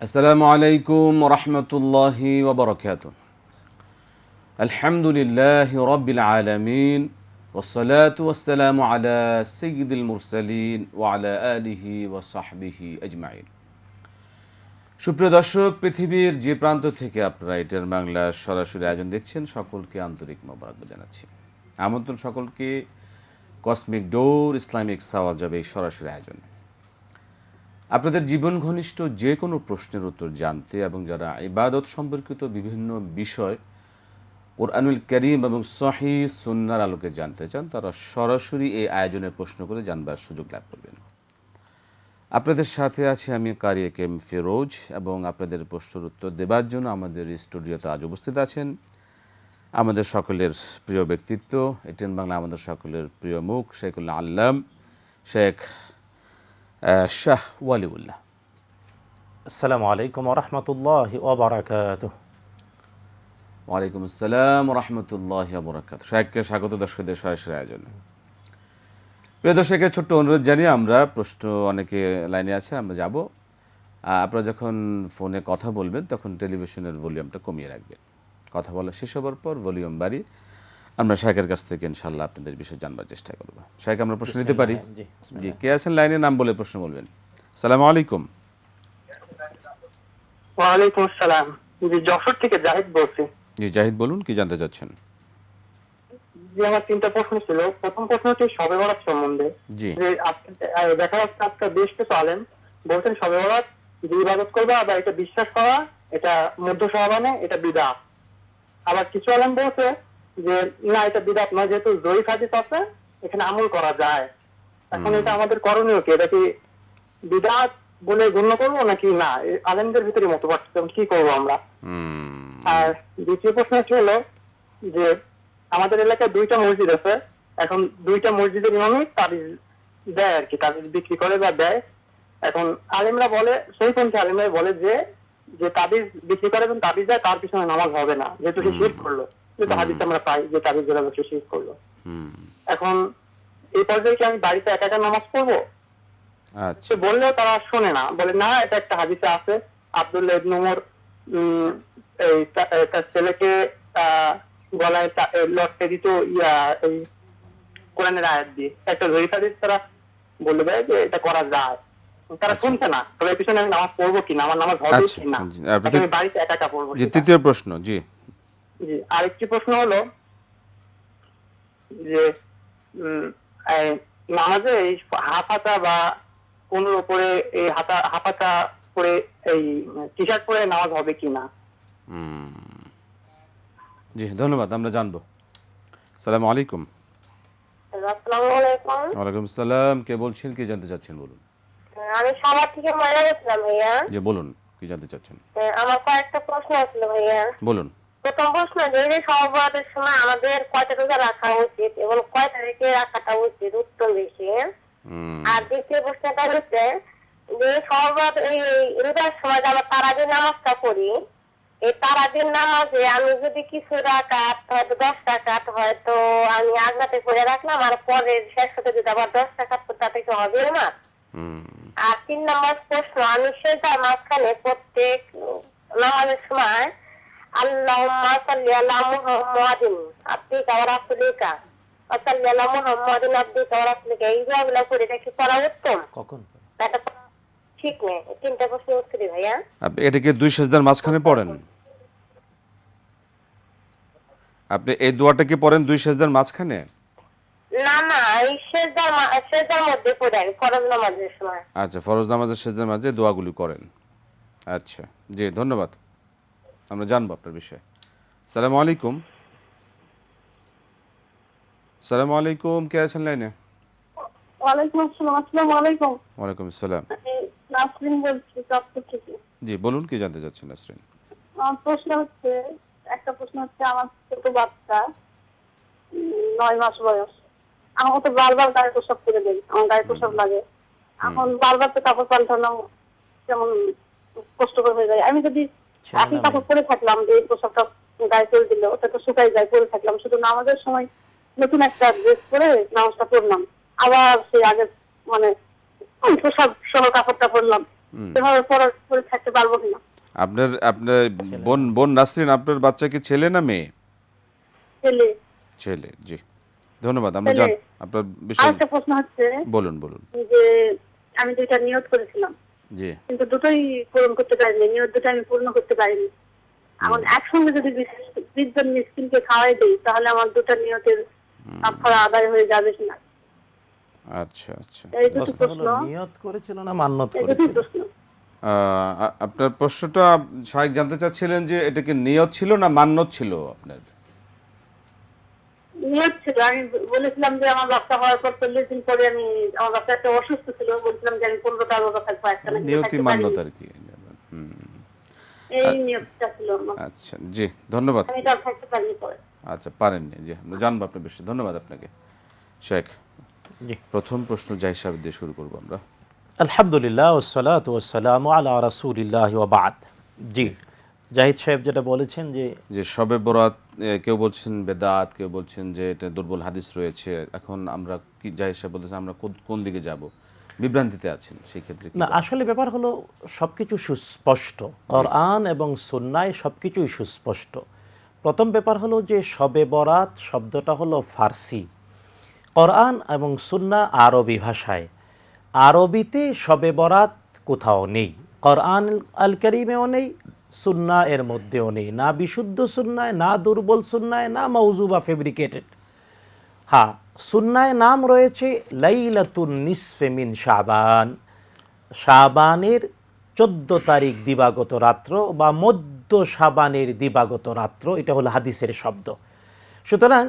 আসসালামু আলাইকুম রহমতুল্লাহি ওয়া বারাকাতুহু। আলহামদুলিল্লাহি রাব্বিল আলামিন ওয়াসসালাতু ওয়াসসালামু আলা সাইয়্যিদিল মুরসালিন ওয়া আলা আলিহি ওয়া সাহবিহি আজমাইন। সুপ্রিয় দর্শক, পৃথিবীর যে প্রান্ত থেকে আপনারা এটার বাংলার সরাসরি আয়োজন দেখছেন, সকলকে আন্তরিক মোবারকবাদ জানাচ্ছি। আমন্ত্রণ সকলকে কসমিক ডোর ইসলামিক সওয়াল জবাব এই সরাসরি আয়োজনে। আপনাদের জীবন ঘনিষ্ঠ যে কোনো প্রশ্নের উত্তর জানতে এবং যারা ইবাদত সম্পর্কিত বিভিন্ন বিষয় কোরআনুল কারীম এবং সহিহ সুন্নাহর আলোকে জানতে চান, তারা সরাসরি এই আয়োজনে প্রশ্ন করে জানবার সুযোগ লাভ করবেন। আপনাদের সাথে আছি আমি কারি একেএম ফিরোজ, এবং আপনাদের প্রশ্নের উত্তর দেবার জন্য আমাদের স্টুডিওতে আজ উপস্থিত আছেন আমাদের সকলের প্রিয় ব্যক্তিত্ব, এটিএন বাংলা আমাদের সকলের প্রিয় মুখ, শেখুল আল্লাম শেখ শাহ ওয়ালিউল্লাহ। আসসালামু আলাইকুম রহমতুল্লাহি ওয়া বারাকাতুহু। ওয়ালাইকুম আসসালাম রহমতুল্লাহি ওয়া বারাকাতুহু। শেখকে স্বাগত দর্শকদের সরাসরি আয়োজনে। প্রিয় দর্শকের ছোট্ট অনুরোধ জানিয়ে আমরা প্রশ্ন, অনেকে লাইনে আছে, আমরা যাব। আপনারা যখন ফোনে কথা বলবেন তখন টেলিভিশনের ভলিউমটা কমিয়ে রাখবেন। কথা বলা শেষ হবার পর ভলিউম বাড়ি আমরা শেখের কাছ থেকে ইনশাল্লাহ আপনাদের বিষয় জানবার চেষ্টা করব। শেখ, আমরা প্রশ্ন নিতে পারি? জি, কে আছেন লাইনে? নাম বলে প্রশ্ন বলবেন। আসসালামু আলাইকুম। ওয়ালাইকুম আসসালাম। জি, যশোর থেকে জাহিদ বলছি। জি জাহিদ, বলুন, কি জানতে চাচ্ছেন? জি, আমার তিনটা প্রশ্ন ছিল। প্রথম প্রশ্ন হচ্ছে শবে বরাত সম্বন্ধে। জি। যে দেখা যাচ্ছে আজকে বেশ কিছু আলেম বলছেন শবে বরাত যে ইবাদত করবা বা এটা বিশ্বাস করা, এটা মধ্য শাবানে, এটা বিদআত। আবার কিছু আলেম বলছে যে না, এটা বিদআত নয়, যেহেতু জয়ীফ হাদিস আছে এখানে আমল করা যায়। এখন এটা আমাদের করণীয় কি? এটা কি বিদআত বলে গণ্য করবো নাকি না? আলেমদের ভিতরে মতপার্থক্য, কি করবো আমরা? আর দ্বিতীয় প্রশ্ন হলো যে আমাদের এলাকায় দুইটা মসজিদ আছে। এখন দুইটা মসজিদের ইমামই তাবিজ দেয় আর কি, তাবিজ বিক্রি করে বা দেয়। এখন আলেমরা বলে, সেইপন্থী আলেমরা বলে যে যে তাবিজ বিক্রি করে এবং তাবিজ দেয় তার পিছনে নামাজ হবে না, যেহেতু সে শিরক করলো। যেহেতু হাদিস আমরা পাই যে তাবিজ দেওয়া সে শিরক করলো। এখন এই পর্যায়ে কি আমি বাড়িতে একা একা নামাজ পড়বো? আচ্ছা। সে বললেও তারা শোনে না, বলে না, এটা একটা হাদিসে আছে। আব্দুল্লাহ ইবনে উমর তার ছেলেকে গলায় লটকে দিত এই কোরআনের আয়াত দিয়ে। একটা জয়ীফ হাদিস তারা বলবে যে এটা করা যায়, তারা শুনছে না। তবে এর পিছনে আমি নামাজ পড়বো কিনা, আমার নামাজ হবে কিনা, আমি বাড়িতে একা একা পড়বো। জি, তৃতীয় প্রশ্ন। জি জি, আরেকটি প্রশ্ন হলো যে নামাজে এই হাফাতা বা কোনোর উপরে এই হাফাতা পরে এই টি শার্ট পরে নামাজ হবে কিনা? জি, ধন্যবাদ, আমরা জানবো। আসসালামু আলাইকুম। আসসালামু আলাইকুম। ওয়ালাইকুম আসসালাম। কে বলছেন, কি জানতে চাচ্ছেন বলুন? আমি সাভার থেকে মারা গেছিলাম ভাইয়া। জি বলুন, কি জানতে চাচ্ছেন? আমার কয়েকটা প্রশ্ন ছিল ভাইয়া। বলুন। প্রথম প্রশ্ন, যে সহবাদের সময় আমাদের কয়টা রোজা রাখা উচিত এবং কয়টা রেখে রাখাটা উচিত, উত্তম বেশি। আর দ্বিতীয় প্রশ্নটা হচ্ছে যে সহবাদ এই রোজার সময় যে আমরা তারাবির নামাজটা পড়ি, এই তারাবির নামাজে আমি যদি কিছু রাকাত, হয়তো 10 রাকাত হয়তো আমি আগরাতে পড়ে রাখলাম, আর পরের শেষ হতে যদি আবার 10 রাকাত তাতে কি হবে না? আর 3 নম্বর প্রশ্ন, আমি সেটার মাঝখানে প্রত্যেক নামাজের সময় আল্লাহুম্মা সাল্লি আলা মুহাম্মাদিন আবদিকা ওয়া রাসূলিকা ওয়া সাল্লি আলা মুহাম্মাদিন আবদিকা ওয়া রাসূলিকা, এই দোয়াগুলো করে এটা কি করা উত্তম? কখন? এটা ঠিক নেই। তিনটা প্রশ্ন উত্তর দিই ভাইয়া। আপনি এটাকে দুই সিজদার মাঝখানে পড়েন? আপনি এই দোয়াটা কি পড়েন দুই সিজদার মাঝখানে? না না, এই সেজদার মধ্যে পড়ে আমি ফরজ নামাজের সময়। আচ্ছা, ফরজ নামাজের সিজদার মাঝে দোয়াগুলি করেন। আচ্ছা, জি ধন্যবাদ, আমরা জানবো আপনার বিষয়ে। আসসালামু আলাইকুম। আসসালামু আলাইকুম, কে আছেন লাইনে? ওয়ালাইকুম আসসালাম। আসসালামু আলাইকুম। ওয়ালাইকুম আসসালাম। নাসরিন বলছি চট্টগ্রাম থেকে। জি বলুন, কি জানতে চাচ্ছেন নাসরিন? আমার প্রশ্ন হচ্ছে, একটা প্রশ্ন হচ্ছে, আমার ছোট বাচ্চা 9 মাস বয়স, আমার তো বারবার গায়ে প্রসাব করে দেয়, আমার গায়ে প্রসাব লাগে। এখন বারবার তো কাপড় পাল্টানো যেমন কষ্টকর হয়ে যায়। আমি যদি একই কাপড় পরে থাকলাম, যে প্রসাবটা গায়ে চলে দিল, ওটা তো শুকাই যায়, পরে থাকলাম, শুধু নামাজের সময় নতুন একটা ড্রেস পরে নামাজটা পড়লাম, আবার সেই আগে মানে প্রসাব সহ কাপড়টা পরলাম, এভাবে পরে থাকতে পারবো কিনা। আপনার আপনার বোন নাসরিন, আপনার বাচ্চা কি ছেলে না মেয়ে? ছেলে। ছেলে, জি, ধন্যবাদ। আমরা ছেলে। আপনার বিষয় আরেকটা প্রশ্ন হচ্ছে বলুন বলুন। যে আমি দুইটা নিয়ত করেছিলাম, জি, কিন্তু দুটোই পূরণ করতে পারিনি, নিয়ত দুটো আমি পূর্ণ করতে পারিনি। এখন একসঙ্গে যদি 20 জন মিসকিনকে খাওয়াই দেই, তাহলে আমার দুটো নিয়তের কাফারা আদায় হয়ে যাবে কিনা। আচ্ছা আচ্ছা। এই দুটো প্রশ্ন হলো প্রশ্ন। নিয়ত করেছিল না মান্নত এই দুটোই করেছিল? প্রশ্ন। আপনার প্রশ্নটা শাহেক জানতে চাচ্ছিলেন যে এটা কি নিয়ত ছিল না মান্যত ছিল আপনার? নিয়ত ছিল। আমি বলেছিলাম যে আমার বাচ্চা হওয়ার পর 40 দিন পরে আমার বাচ্চা একটা অসুস্থ ছিল, বলছিলাম যে আমি 15টা রোজা থাকবো, একটা না নিয়তি মান্যত আর কি। এই নিয়তটা ছিল আমার। আচ্ছা, জি, ধন্যবাদ। আমি এটা থাকতে পারিনি পরে। আচ্ছা, পারেননি, জি, আমরা জানবো আপনার বিষয়ে। ধন্যবাদ আপনাকে শেখ। জি, প্রথম প্রশ্ন জাহিদ সাহেব দিয়ে শুরু করবো আমরা। আলহামদুলিল্লাহ ওয়াসসালাতু ওয়াসসালামু আলা রাসূলিল্লাহ ওয়া বা'দ। জি, জাহিদ সাহেব যেটা বলেছেন যে শবে বরাত, কেউ বলছেন বেদাত, কেউ বলছেন যে এটা দুর্বল হাদিস রয়েছে। এখন আমরা কি, জাহিদ সাহেব বলতেছেন আমরা কোন দিকে যাব, বিভ্রান্তিতে আছেন, সেই ক্ষেত্রে কি না, আসলে ব্যাপার হলো সবকিছু সুস্পষ্ট, কোরআন এবং সুন্নায় সবকিছুই সুস্পষ্ট। প্রথম ব্যাপার হলো যে শবে বরাত শব্দটা হলো ফার্সি, কোরআন এবং সুন্নাহ আরবি ভাষায়। আরবিতে শবে বরাত কোথাও নেই, কোরআন আল কারীমেও নেই, সুন্নাহ এর মধ্যেও নেই, না বিশুদ্ধ সুন্নায়, না দুর্বল সুন্নায়, না মওযু বা ফেব্রিকেটেড। হ্যাঁ, সুন্নায় নাম রয়েছে লাইলাতুন নিসফে মিন শাবান, শাবানের 14 তারিখ দিবাগত রাত্র বা মধ্য শাবানের দিবাগত রাত্র, এটা হলো হাদিসের শব্দ। সুতরাং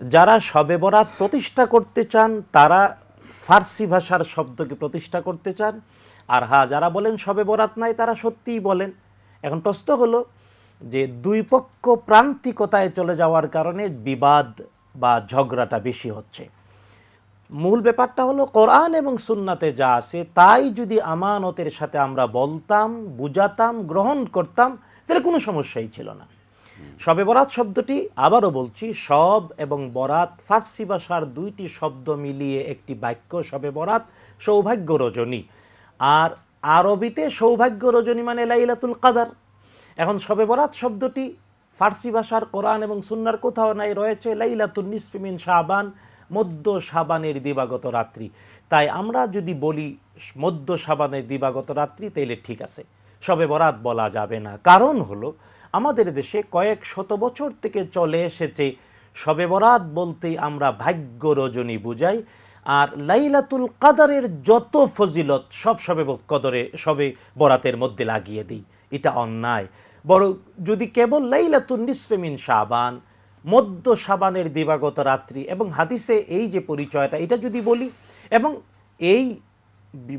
যারা শবে বরাত প্রতিষ্ঠা করতে চান তারা ফার্সি ভাষার শব্দকে প্রতিষ্ঠা করতে চান, আর হ্যাঁ, যারা বলেন শবে বরাত নাই তারা সত্যিই বলেন। এখন প্রশ্ন হলো যে দুই পক্ষ প্রান্তিকতায় চলে যাওয়ার কারণে বিবাদ বা ঝগড়াটা বেশি হচ্ছে। মূল ব্যাপারটা হলো কোরআন এবং সুন্নাতে যা আছে তাই যদি আমানতের সাথে আমরা বলতাম, বুঝাতাম, গ্রহণ করতাম, তাহলে কোনো সমস্যাই ছিল না। শবে বরাত শব্দটি, আবারও বলছি, শব এবং বরাত ফার্সি ভাষার দুইটি শব্দ মিলিয়ে একটি বাক্য, শবে বরাত সৌভাগ্য রজনী, আর আরবিতে সৌভাগ্য রজনী মানে লাইলাতুল কাদার। এখন শবে বরাত শব্দটি ফার্সি ভাষার কোরআন এবং সুন্নাহর কোথাও নাই, রয়েছে লাইলাতুন নিসফি মিন শাবান, মধ্য শাবানের দিবাগত রাত্রি। তাই আমরা যদি বলি মধ্য শাবানের দিবাগত রাত্রি, তাইলে ঠিক আছে, শবে বরাত বলা যাবে না। কারণ হলো আমাদের দেশে কয়েক শত বছর থেকে চলে এসেছে শবে বরাত বলতেই আমরা ভাগ্য রজনী বুঝাই, আর লাইলাতুল কাদারের যত ফজিলত সব শবে বরাতের মধ্যে লাগিয়ে দিই। এটা অন্যায়। বড় যদি কেবল লাইলাতুন নিসফে মিন শাবান, মধ্য শাবানের দিবাগত রাত্রি, এবং হাদিসে এই যে পরিচয়টা, এটা যদি বলি, এবং এই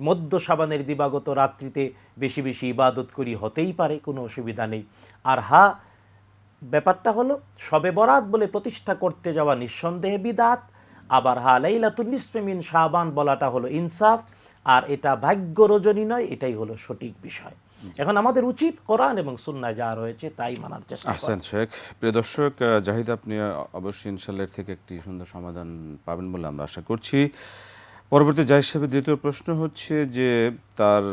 মধ্য শাবানের দিবাগত রাত্রিতে বেশি বেশি ইবাদত করি, হতেই পারে, কোনো অসুবিধা নেই। আর হ্যাঁ, ব্যাপারটা হলো শবে বরাত বলে প্রতিষ্ঠা করতে যাওয়া নিঃসন্দেহে বিদাত, আবার হ্যাঁ লাইলাতুন নিসফে মিন শাবান বলাটা হলো ইনসাফ, আর এটা ভাগ্য রজনী নয়, এটাই হলো সঠিক বিষয়। এখন আমাদের উচিত কোরআন এবং সুন্নাহ যা রয়েছে তাই মানার চেষ্টা করা। আহসান শেখ। প্রিয় দর্শক, জাহিদ আপনি অবশ্যই ইনশাআল্লাহ এর থেকে একটি সুন্দর সমাধান পাবেন বলে আমরা আশা করছি। পরবর্তী জাহিদ সাহেবের দ্বিতীয় প্রশ্ন হচ্ছে যে তার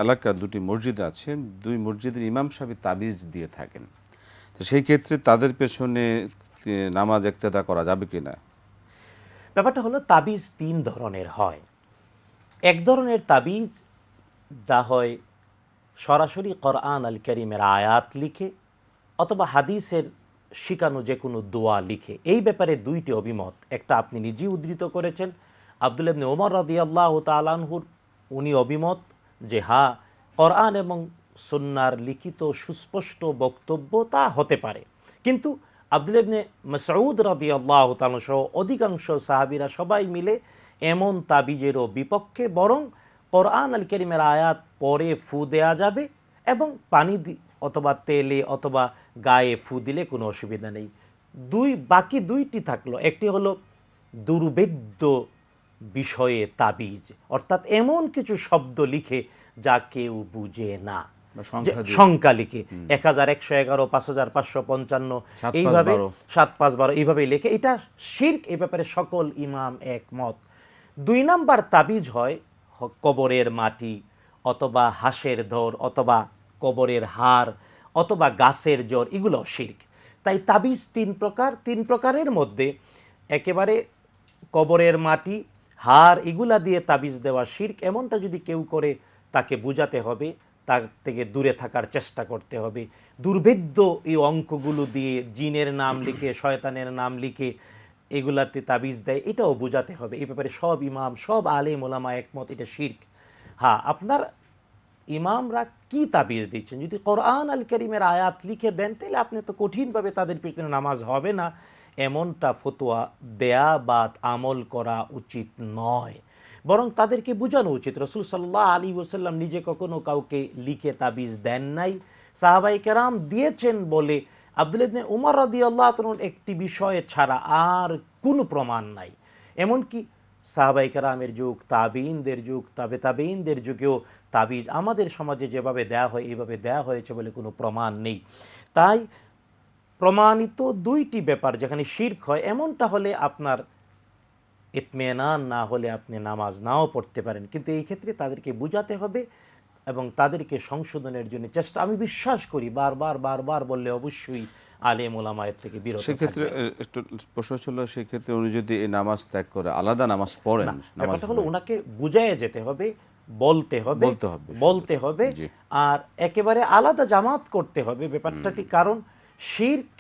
এলাকার দুটি মসজিদ আছে, দুই মসজিদের ইমাম সাহেব তাবিজ দিয়ে থাকেন, তো সেই ক্ষেত্রে তাদের পেছনে নামাজ ইক্তেদা করা যাবে কিনা? ব্যাপারটা হলো তাবিজ তিন ধরনের হয়। এক ধরনের তাবিজ যা হয় সরাসরি কোরআন আল কারীমের আয়াত লিখে অথবা হাদিসের শিখানো যে কোনো দোয়া লিখে। এই ব্যাপারে দুইটি অভিমত। একটা আপনি নিজেই উদ্ধৃত করেছেন, আব্দুল্লাহ ইবনে ওমর রাদিয়াল্লাহু তাআলা আনহুর, উনি অভিমত যে হ্যাঁ, কোরআন এবং সুন্নাহর লিখিত সুস্পষ্ট বক্তব্য তা হতে পারে। কিন্তু আব্দুল্লাহ ইবনে মাসউদ রাদিয়াল্লাহু তাআলা সহ অধিকাংশ সাহাবীরা সবাই মিলে এমন তাবিজেরও বিপক্ষে, বরং কোরআন আল কারীমের আয়াত পরে ফু দেয়া যাবে এবং পানি অথবা তেলে অথবা গায়ে ফু দিলে কোনো অসুবিধা নেই। বাকি দুইটি থাকলো, একটি হলো দুর্বেদ্য বিষয়ে তাবিজ, অর্থাৎ এমন কিছু শব্দ লিখে যা কেউ বুঝে না, সংখ্যা লিখে 1111, 5555, এইভাবে 7-5-12 এইভাবে লিখে, এটা শিরক। এই ব্যাপারে সকল ইমাম একমত। 2 নাম্বার তাবিজ হয় কবরের মাটি অথবা হাঁসের ধর অথবা কবরের হার অথবা গাছের জড়, এগুলো শিরক। তাই তাবিজ তিন প্রকারের মধ্যে একেবারে কবরের মাটি, হার, এগুলা দিয়ে তাবিজ দেওয়া শিরক। এমনটা যদি কেউ করে তাকে বুঝাতে হবে, তার থেকে দূরে থাকার চেষ্টা করতে হবে। দুর্ভেদ্য এই অঙ্কগুলো দিয়ে জিনের নাম লিখে, শয়তানের নাম লিখে এগুলাতে তাবিজ দেয়, এটাও বোঝাতে হবে। এই ব্যাপারে সব ইমাম, সব আলেম ওলামা একমত, এটা শিরক। হ্যাঁ, আপনার ইমামরা কি তাবিজ দিচ্ছেন, যদি কোরআন আল কারীমের আয়াত লিখে দেন তাহলে আপনি তো কঠিনভাবে তাদের পিছনে নামাজ হবে না এমনটা ফতোয়া দেয়া বা আমল করা উচিত নয়। বরং তাদেরকে বোঝানো উচিত। রাসূল সাল্লাল্লাহু আলাইহি ওয়াসাল্লাম নিজে কখনো কাউকে লিখে তাবিজ দেন নাই, সাহাবায়ে কেরাম দিয়েছেন বলে আব্দুল্লাহ ইবনে উমর রাদিয়াল্লাহু তাআলার একটি বিষয়ে ছাড়া আর কোনো প্রমাণ নাই। এমনকি সাহাবায়ে কেরামের যুগ, তাবিঈনদের যুগ, তাবিঈনদের যুগেও তাবিজ আমাদের সমাজে যেভাবে দেয়া হয় এইভাবে দেয়া হয়েছে বলে কোনো প্রমাণ নেই। তাই প্রমাণিত দুইটি ব্যাপার যেখানে শিরক হয়, এমনটা হলে আপনার ইতমিনান না হলে আপনি নামাজ নাও পড়তে পারেন। কিন্তু এই ক্ষেত্রে তাদেরকে বুঝাতে হবে এবং তাদেরকে সংশোধনের জন্য চেষ্টা, আমি বিশ্বাস করি বারবার বললে অবশ্যই আলেম ওলামায়ের থেকে বিরত সেক্ষেত্রে থাকবে। একটু প্রশ্ন ছিল, সেক্ষেত্রে উনি যদি এই নামাজ ত্যাগ করে আলাদা নামাজ পড়েন, নামাজ ব্যাপারটা হলো ওনাকে বুঝাইয়া যেতে হবে, বলতে হবে জি। আর একেবারে আলাদা জামাত করতে হবে ব্যাপারটাটি। কারণ শিরক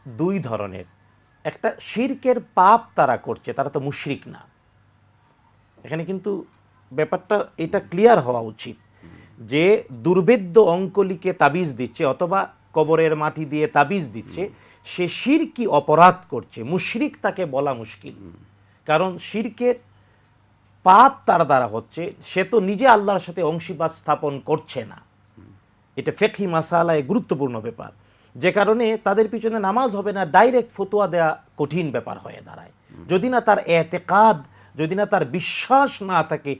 দুই ধরনের। একটা শিরকের পাপ তারা করছে, তারা তো মুশরিক না। এখানে কিন্তু ব্যাপারটা এটা ক্লিয়ার হওয়া উচিত যে দুর্ভেদ্য অঙ্কলিকে তাবিজ দিচ্ছে অথবা কবরের মাটি দিয়ে তাবিজ দিচ্ছে, সে শিরকি অপরাধ করছে। মুশরিক তাকে বলা মুশকিল, কারণ শিরকের পাপ তার দ্বারা হচ্ছে, সে তো নিজে আল্লাহর সাথে অংশীবাদ স্থাপন করছে না। এটা ফিকহি মাসালায় গুরুত্বপূর্ণ ব্যাপার, যে কারণে তাদের পিছনে নামাজ হবে না, ডাইরেক্ট ফতোয়া দেয়া কঠিন ব্যাপার হয়ে দাঁড়ায়। যদি না তার এতেকাদ, যদি না তার বিশ্বাস না থাকে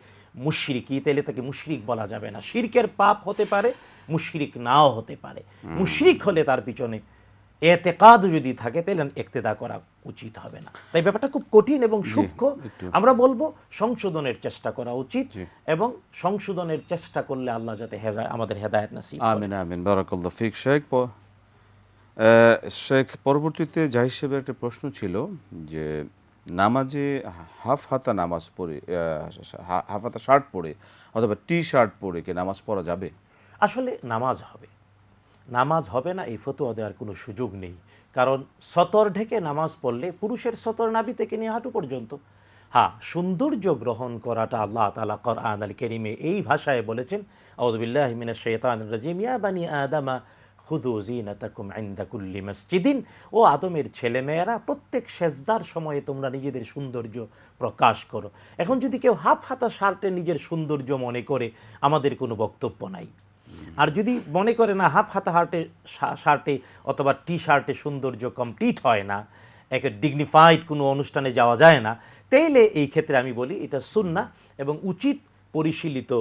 মুশরিকি, তাহলে তাকে মুশরিক বলা যাবে না। শিরকের পাপ হতে পারে, মুশরিক নাও হতে পারে। মুশরিক হলে তার পিছনে এতেকাদ যদি থাকে তাহলে ইক্তেদা করা উচিত হবে না। তাই ব্যাপারটা খুব কঠিন এবং সূক্ষ্ম। আমরা বলবো সংশোধনের চেষ্টা করা উচিত এবং সংশোধনের চেষ্টা করলে আল্লাহ যাতে আমাদের হেদায়েত নসিব করেন। আমিন আমিন, বারাকাল্লাহ ফিক। শেখ পরবর্তীতে জাহিদ সাহেবের একটা প্রশ্ন ছিল যে নামাজে হাফ হাতা নামাজ পড়ে, হাফ হাতা শার্ট পরে অথবা টি শার্ট পরে কি নামাজ পড়া যাবে? আসলে নামাজ হবে না এই ফতোয়া দেওয়ার কোনো সুযোগ নেই। কারণ সতর ঢেকে নামাজ পড়লে পুরুষের সতর নাভি থেকে নিয়ে হাঁটু পর্যন্ত। হ্যাঁ, সৌন্দর্য গ্রহণ করাটা আল্লাহ তাআলা কোরআন আল কারীমে এই ভাষায় বলেছেন, আউযু বিল্লাহি মিনাশ শাইতানির রাজিম, ইয়া বানি আদামা খুযু যিনাতাকুম ইনদা কুল্লি মসজিদিন। ও আদমের ছেলেমেয়েরা, প্রত্যেক সেজদার সময়ে তোমরা নিজেদের সৌন্দর্য প্রকাশ করো। এখন যদি কেউ হাফ হাতা শার্টে নিজের সৌন্দর্য মনে করে, আমাদের কোনো বক্তব্য নাই। আর যদি মনে করে না হাফ হাতা শার্টে অথবা টি শার্টে সৌন্দর্য কমপ্লিট হয় না, একটা ডিগনিফাইড কোনো অনুষ্ঠানে যাওয়া যায় না, তাইলে এই ক্ষেত্রে আমি বলি এটা সুন্নাহ এবং উচিত পরিশীলিত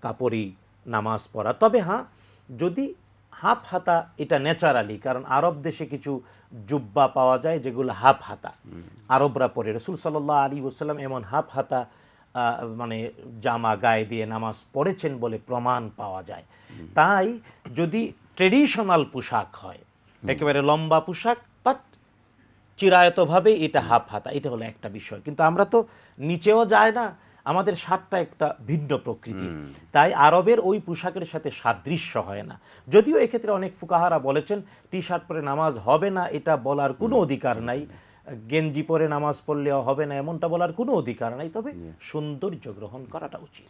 কাপড়ই নামাজ পড়া। তবে হ্যাঁ, যদি হাফ হাতা এটা ন্যাচারালি, কারণ আরব দেশে কিছু জুব্বা পাওয়া যায় যেগুলো হাফ হাতা, আরবরা পরে। রাসূল সাল্লাল্লাহু আলাইহি ওয়াসাল্লাম এমন হাফ হাতা মানে জামা গায়ে দিয়ে নামাজ পড়েছেন বলে প্রমাণ পাওয়া যায়। তাই যদি ট্রেডিশনাল পোশাক হয়, একেবারে লম্বা পোশাক, বাট চিরায়তভাবে এটা হাফ হাতা, এটা হলো একটা বিষয়। কিন্তু আমরা তো নিচেও যায় না, আমাদের শার্টটা একটা ভিন্ন প্রকৃতি, তাই আরবের ওই পোশাকের সাথে সাদৃশ্য হয় না। যদিও এক্ষেত্রে অনেক ফুকাহারা বলেছেন টি শার্ট পরে নামাজ হবে না, এটা বলার কোনো অধিকার নাই। গেঞ্জি পরে নামাজ পড়লেও হবে না এমনটা বলার কোনো অধিকার নাই, তবে সৌন্দর্য গ্রহণ করাটা উচিত।